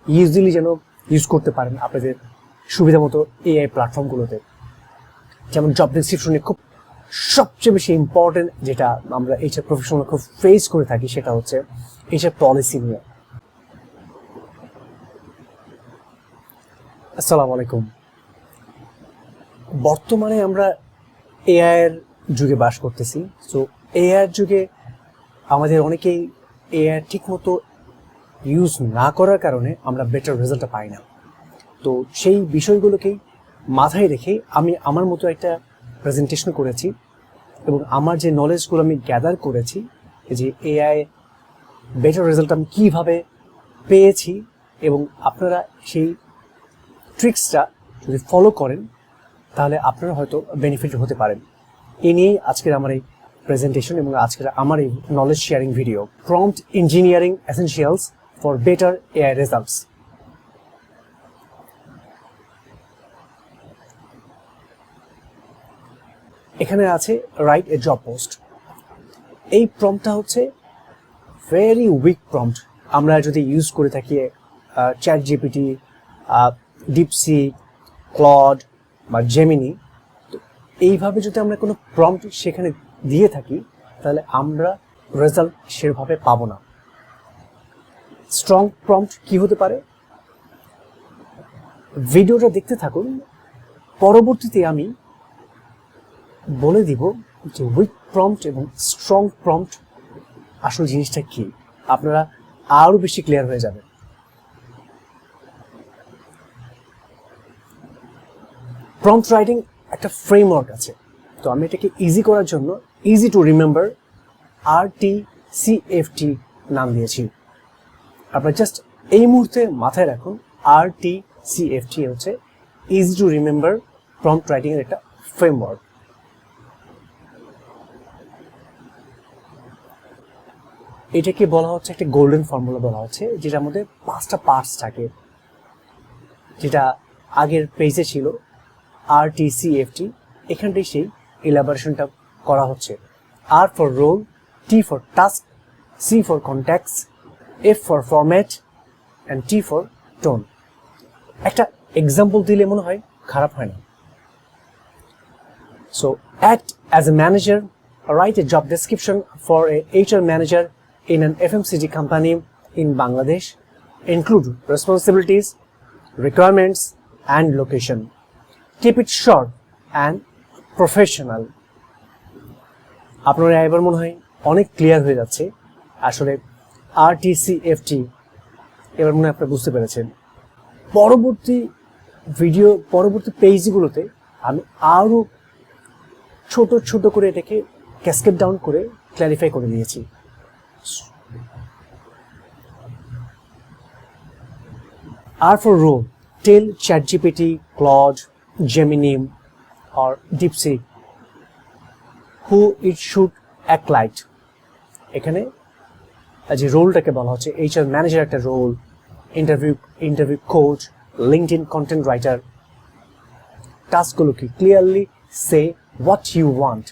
Easily যেন use করতে পারেন আপনাদের সুবিধা মতো এআই প্ল্যাটফর্মগুলোতে। যেমন জব ডেসক্রিপশনে খুব সবচেয়ে বেশি ইম্পর্টেন্ট যেটা আমরা এইচআর প্রফেশনাল খুব ফেস করে থাকি সেটা হচ্ছে এইচআর পলিসি নিয়ে। আসসালামু আলাইকুম। বর্তমানে আমরা এআই এর যুগে বাস করতেছি। সো এআই এর যুগে আমাদের অনেকেই এআই ঠিকমতো ইউজ না করার কারণে আমরা বেটার রেজাল্টটা পাই না। তো সেই বিষয়গুলোকেই মাথায় রেখে আমি আমার মতো একটা প্রেজেন্টেশন করেছি এবং আমার যে নলেজগুলো আমি গ্যাদার করেছি যে এআই বেটার রেজাল্ট আমি কীভাবে পেয়েছি এবং আপনারা সেই ট্রিক্সটা যদি ফলো করেন তাহলে আপনারা হয়তো বেনিফিট হতে পারেন। এ নিয়েই আজকের আমার এই প্রেজেন্টেশন এবং আজকের আমার এই knowledge sharing video, prompt engineering essentials for better AI results. এখানে আছে রাইট এ জব পোস্ট। এই প্রম্পটটা হচ্ছে ভেরি উইক প্রম্পট। আমরা যদি ইউজ করে থাকি চ্যাট জিপিটি, ডিপসিক, ক্লড বা জেমিনি, তো এইভাবে যদি আমরা কোনো প্রম্পট সেখানে দিয়ে থাকি তাহলে আমরা রেজাল্ট সেভাবে পাবো না। স্ট্রং প্রম্পট কি হতে পারে? ভিডিওটা দেখতে থাকুন, পরবর্তীতে আমি বলে দিব যে উইক প্রম্পট এবং স্ট্রং প্রম্পট আসল জিনিসটা কি, আপনারা আরও বেশি ক্লিয়ার হয়ে যাবে। প্রম্পট রাইটিং একটা ফ্রেমওয়ার্ক আছে, তো আমি এটাকে ইজি করার জন্য ইজি টু রিমেম্বার RTCFT নাম দিয়েছি। আপনারা জাস্ট এই মুহূর্তে মাথায় রাখুন RTCFT হচ্ছে ইজি টু রিমেম্বার প্রম্পট রাইটিংয়ের একটা ফ্রেমওয়ার্ক। এটাকে বলা হচ্ছে একটা গোল্ডেন ফর্মুলা বলা হচ্ছে, যেটার মধ্যে 5টা পার্টস থাকে, যেটা আগের পেজে ছিল RTCFT। এখানটাই সেই ইলাবোরেশনটা করা হচ্ছে। R for role, T for task, C for contacts, F for format and T for tone. একটা এক্সাম্পল দিলে মনে হয় খারাপ হয় না। So act as a manager, write a job description for a HR manager in an FMCG company in Bangladesh. Include responsibilities, requirements and location. Keep it short and professional. আপনারা এবার মনে হয় অনেক ক্লিয়ার হয়ে যাচ্ছে আসলে RTCFT, এবার মনে হয় আপনারা বুঝতে পেরেছেন। পরবর্তী পেজগুলোতে আমি আরও ছোট ছোট করে এটাকে ক্যাসকেড ডাউন করে ক্ল্যারিফাই করে দিয়েছি। R for role, tell ChatGPT, Claude, Gemini or DeepSeek who it should act like. এখানে যে রোলটাকে বলা হচ্ছে HR ম্যানেজার একটা role, interview coach, LinkedIn content writer. টাস্কগুলো কি? Clearly say what you want,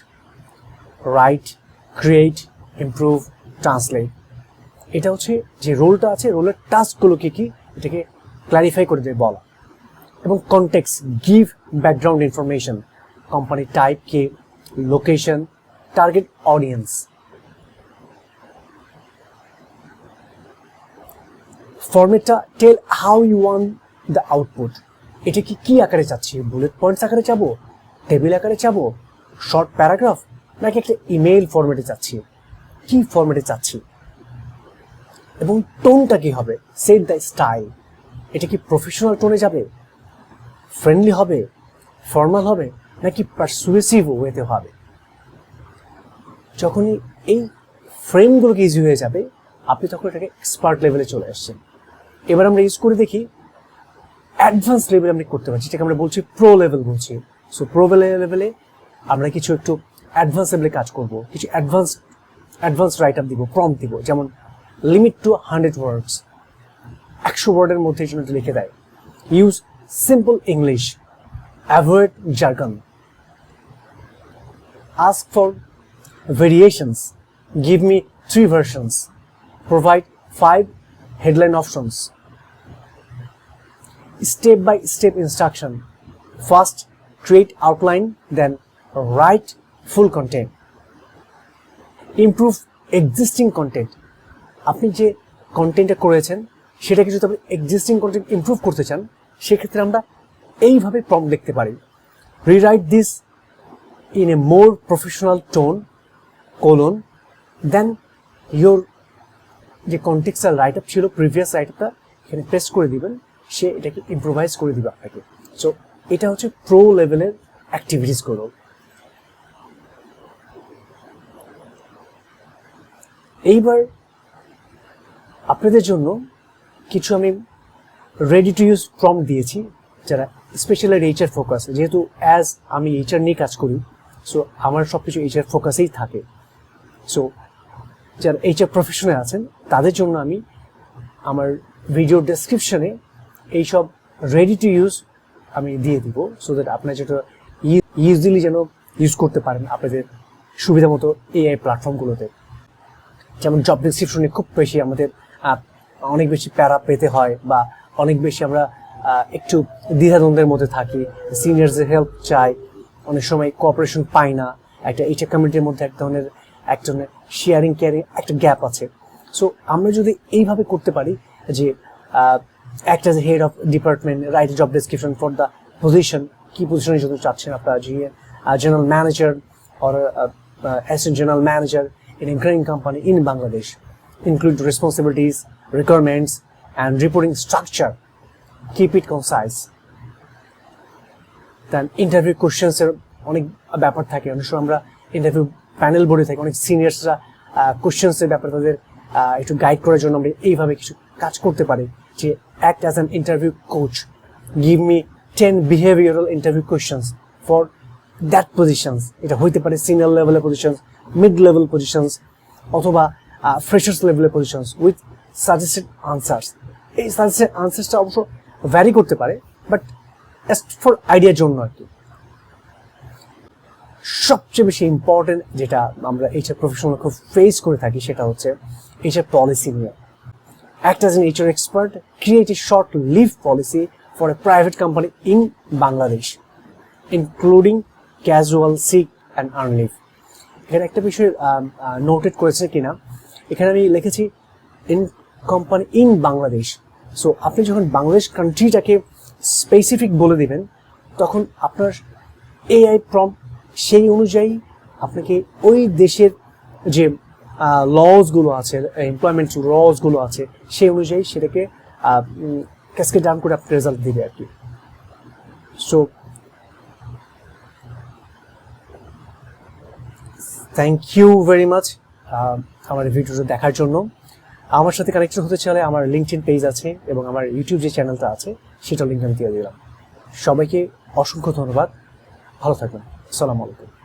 write, create, improve, translate. এটা হচ্ছে যে রোলটা আছে, রোলের টাস্কগুলো কি কি এটাকে ক্লারিফাই করে দিয়ে বলা। এবং context, give background information, company type কি, লোকেশন, টার্গেট অডিয়েন্স। ফরম্যাটটা tell how you want the output. এটা কি আকারে চাচ্ছি? বুলেট পয়েন্টস আকারে চাবো, টেবিল আকারে চাবো, শর্ট প্যারাগ্রাফ, নাকি একটা ইমেইল ফরম্যাটে চাচ্ছি? কি ফরম্যাটে চাচ্ছি? এবং টোনটা কি হবে? Set the style. এটা কি প্রফেশনাল টোনে যাবে, ফ্রেন্ডলি হবে, ফর্মাল হবে, নাকি পারসুয়েসিভ ওয়েতে হবে? যখনই এই ফ্রেমগুলোকে ইজি হয়ে যাবে আপনি তখন এটাকে এক্সপার্ট লেভেলে চলে আসছেন। এবার আমরা ইউজ করে দেখি অ্যাডভান্স লেভেলে আমরা করতে পারছি, যেটাকে আমরা বলছি প্রো লেভেল বলছি। সো প্রো লেভেলে আমরা কিছু একটু অ্যাডভান্স লেভেলে কাজ করব, কিছু অ্যাডভান্স রাইট আপ দিব, প্রম্পট দিব। যেমন লিমিট টু 100 ওয়ার্ডস, 100 ওয়ার্ডের মধ্যে জন্য লিখে দেয়। Use simple English, avoid jargon, ask for variations, give me 3 versions, provide 5 headline options. step by step instruction. First, create outline, then write full content. Improve existing content. আপনি যে কন্টেন্টটা করেছেন সেটাকে যদি আপনি এক্সিস্টিং কন্টেন্ট ইমপ্রুভ করতে চান, সেক্ষেত্রে আমরা এইভাবে প্রম্পট লিখতে পারি: rewrite this in a more professional tone, colon, then your যে কন্টেক্সচুয়াল রাইট আপ ছিল, প্রিভিয়াস রাইট আপটা এখানে পেস্ট করে দিবেন, সে এটাকে ইম্প্রোভাইজ করে দিবে আপনাকে। সো এটা হচ্ছে প্রো লেভেলের অ্যাক্টিভিটিসগুলো। এইবার আপনাদের জন্য কিছু আমি রেডি টু ইউজ প্রম্পট দিয়েছি, যারা স্পেশালি এইচআর ফোকাস। যেহেতু অ্যাজ আমি এইচআর নিয়ে কাজ করি, সো আমার সব কিছু এইচআর ফোকাসেই থাকে। সো যারা এইচআর প্রফেশনে আছেন তাদের জন্য আমি আমার ভিডিও ডেসক্রিপশনে এইসব রেডি টু ইউজ আমি দিয়ে দিব, সো দ্যাট আপনারা যেটা ইজিলি যেন ইউজ করতে পারেন আপনাদের সুবিধা মতো এআই প্ল্যাটফর্মগুলোতে। যেমন জব ডেসক্রিপশনে খুব বেশি আমাদের অনেক বেশি প্যারা পেতে হয়, বা অনেক বেশি আমরা একটু দ্বিধাদ্বন্দ্বের মধ্যে থাকি, সিনিয়রদের হেল্প চাই, অনেক সময় কোঅপারেশন পাই না, একটা এইচআর কমিউনিটির মধ্যে এক ধরনের শেয়ারিং কেয়ারিং একটা গ্যাপ আছে। সো আমরা যদি এইভাবে করতে পারি যে act as A head of department, right job description for the position, কি পজিশনের জন্য চাচ্ছেন আপনারা, general manager or assistant general manager in a growing company in Bangladesh, include responsibilities, requirements, and reporting structure. Keep it concise. Then interview questions এর অনেক ব্যাপার থাকে, অনেক সময় আমরা ইন্টারভিউ প্যানেল বোর্ডে থাকি, অনেক সিনিয়র্সরা কোশ্চেন্স এর ব্যাপারে তাদের একটু গাইড করার জন্য আমরা এইভাবে কিছু কাজ করতে পারি, যে act as an interview coach, give me 10 behavioral interview questions for that positions. এটা হইতে পারে সিনিয়র লেভেলের পজিশনস, মিড লেভেল পজিশনস, অথবা ফ্রেশার্স লেভেলের পজিশনস উইথ সাজেস্টেড আনসার্স। এই সাজেস্টেড আনসার্সটা অবশ্য ভ্যারি করতে পারে, বাট জাস্ট ফর আইডিয়ার জন্য আর কি। সবচেয়ে বেশি ইম্পর্টেন্ট যেটা আমরা এইচআর প্রফেশনাল খুব ফেস করে থাকি, সেটা হচ্ছে এইচআর পলিসি নিয়ে। Act as an HR expert, create a short leave policy for a private company in Bangladesh, including casual, sick and earned leave. এখানে একটা বিষয় নোটেড করেছে কিনা, এখানে আমি লিখেছি in company in Bangladesh. So আপনি যখন বাংলাদেশ কান্ট্রিটাকে স্পেসিফিক বলে দিবেন, তখন আপনার এআই প্রম্পট সেই অনুযায়ী আপনাকে ওই দেশের যে লজগুলো আছে, এমপ্লয়মেন্ট লজগুলো আছে, সেই অনুযায়ী সেটাকে ক্যাসকেড ডাউন করে আপনার রেজাল্ট দিবে আর কি। So thank you very much আমার ভিডিওটা দেখার জন্য। আমার সাথে কানেক্টেড হতে চাইলে আমার লিঙ্কডইন পেজ আছে এবং আমার ইউটিউব যে চ্যানেলটা আছে সেটাও লিঙ্ক আমি দিয়ে দিলাম। সবাইকে অসংখ্য ধন্যবাদ, ভালো থাকবেন, আসসালামু আলাইকুম।